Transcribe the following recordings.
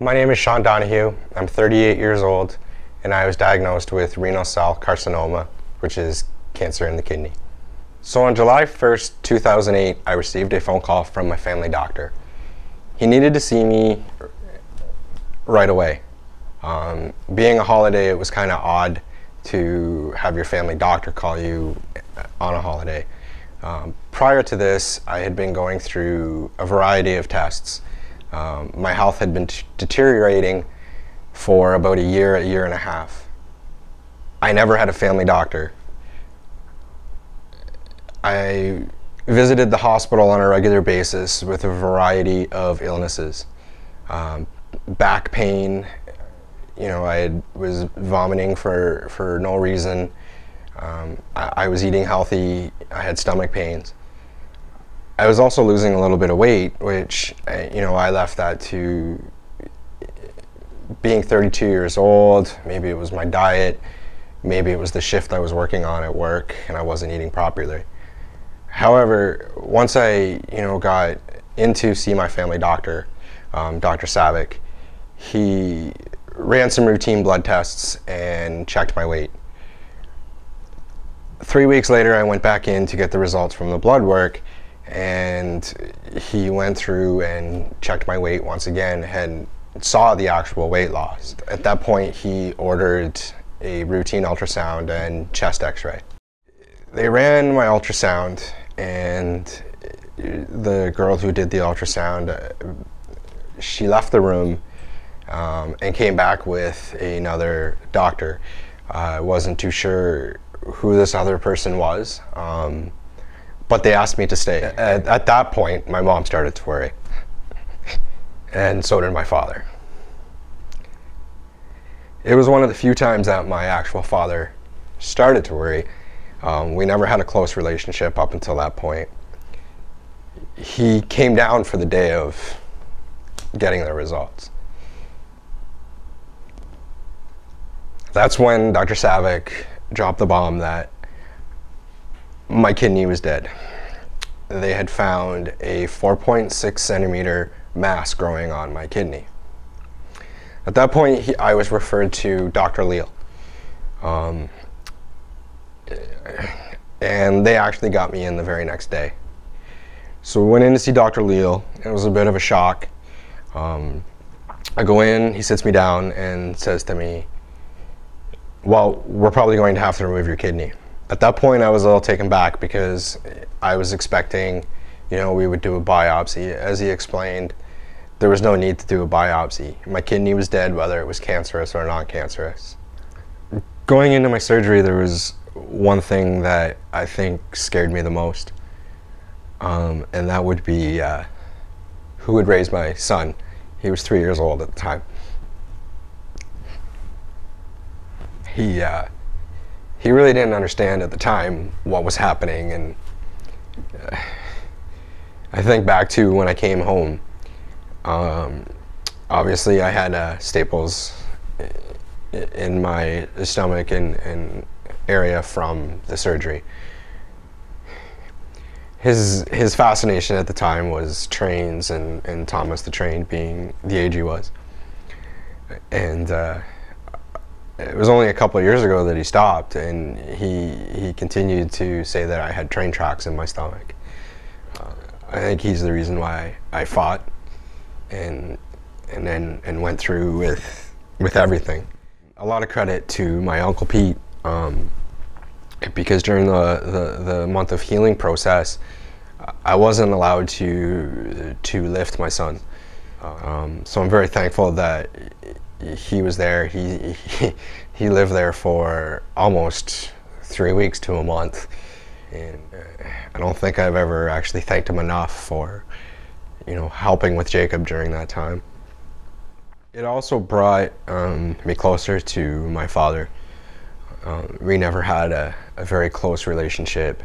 My name is Sean Donahue. I'm 38 years old, and I was diagnosed with renal cell carcinoma, which is cancer in the kidney. So on July 1st, 2008, I received a phone call from my family doctor. He needed to see me right away. Being a holiday, it was kind of odd to have your family doctor call you on a holiday. Prior to this, I had been going through a variety of tests. My health had been deteriorating for about a year and a half. I never had a family doctor. I visited the hospital on a regular basis with a variety of illnesses. Back pain, I was vomiting for no reason. I was eating healthy. I had stomach pains. I was also losing a little bit of weight, which, I left that to being 32 years old. Maybe it was my diet. Maybe it was the shift I was working on at work and I wasn't eating properly. However, once I, got in to see my family doctor, Dr. Savick, he ran some routine blood tests and checked my weight. 3 weeks later, I went back in to get the results from the blood work, and he went through and checked my weight once again and saw the actual weight loss. At that point, he ordered a routine ultrasound and chest x-ray. They ran my ultrasound, and the girl who did the ultrasound, she left the room and came back with another doctor. I wasn't too sure who this other person was, but they asked me to stay. At that point, my mom started to worry, and so did my father. It was one of the few times that my actual father started to worry. We never had a close relationship up until that point. He came down for the day of getting the results. That's when Dr. Savick dropped the bomb that my kidney was dead. They had found a 4.6 centimeter mass growing on my kidney. At that point, I was referred to Dr. Leal. And they actually got me in the very next day. So we went in to see Dr. Leal. It was a bit of a shock. I go in, he sits me down and says to me, well, we're probably going to have to remove your kidney. At that point, I was a little taken back because I was expecting, we would do a biopsy. As he explained, there was no need to do a biopsy. My kidney was dead, whether it was cancerous or non-cancerous. Going into my surgery, there was one thing that I think scared me the most, and that would be who would raise my son. He was 3 years old at the time. He really didn't understand at the time what was happening, and I think back to when I came home. Obviously, I had staples in my stomach and area from the surgery. His fascination at the time was trains and Thomas the Train, being the age he was. And it was only a couple of years ago that he stopped, and he continued to say that I had train tracks in my stomach. I think he's the reason why I fought and went through with everything. A lot of credit to my Uncle Pete, because during the month of healing process, I wasn't allowed to lift my son. So I'm very thankful that he was there. He lived there for almost 3 weeks to a month, and I don't think I've ever actually thanked him enough for helping with Jacob during that time. It also brought me closer to my father. We never had a very close relationship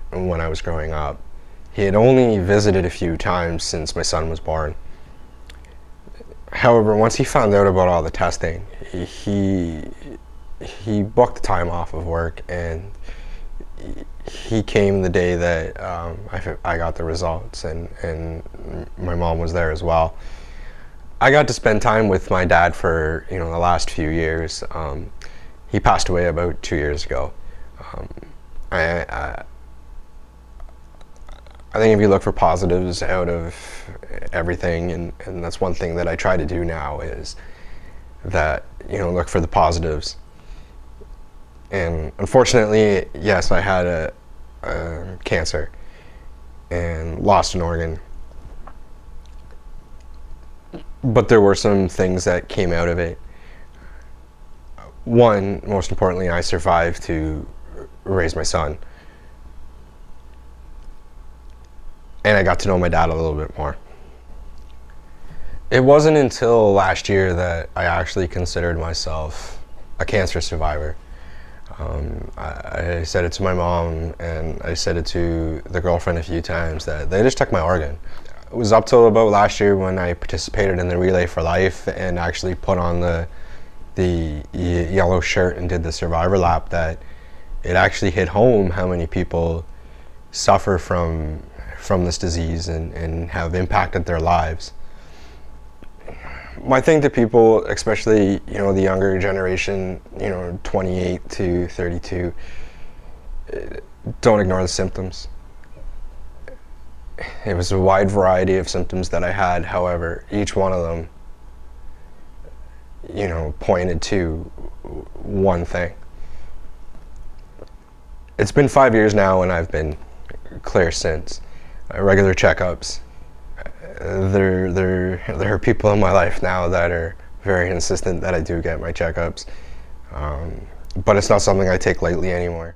when I was growing up. He had only visited a few times since my son was born. However, once he found out about all the testing, he booked the time off of work, and he came the day that I got the results, and my mom was there as well. I got to spend time with my dad for, the last few years. He passed away about 2 years ago. I think if you look for positives out of everything, and that's one thing that I try to do now, is that, look for the positives. And unfortunately, yes, I had a cancer and lost an organ. But there were some things that came out of it. One, most importantly, I survived to raise my son. And I got to know my dad a little bit more. It wasn't until last year that I actually considered myself a cancer survivor. I said it to my mom, and I said it to the girlfriend a few times, that they just took my organ. It was up till about last year when I participated in the Relay for Life and actually put on the yellow shirt and did the survivor lap that it actually hit home how many people suffer from this disease and have impacted their lives. My thing to people, especially the younger generation, 28 to 32, don't ignore the symptoms. It was a wide variety of symptoms that I had. However, each one of them, pointed to one thing. It's been 5 years now, and I've been clear since. Regular checkups. There are people in my life now that are very insistent that I do get my checkups, but it's not something I take lightly anymore.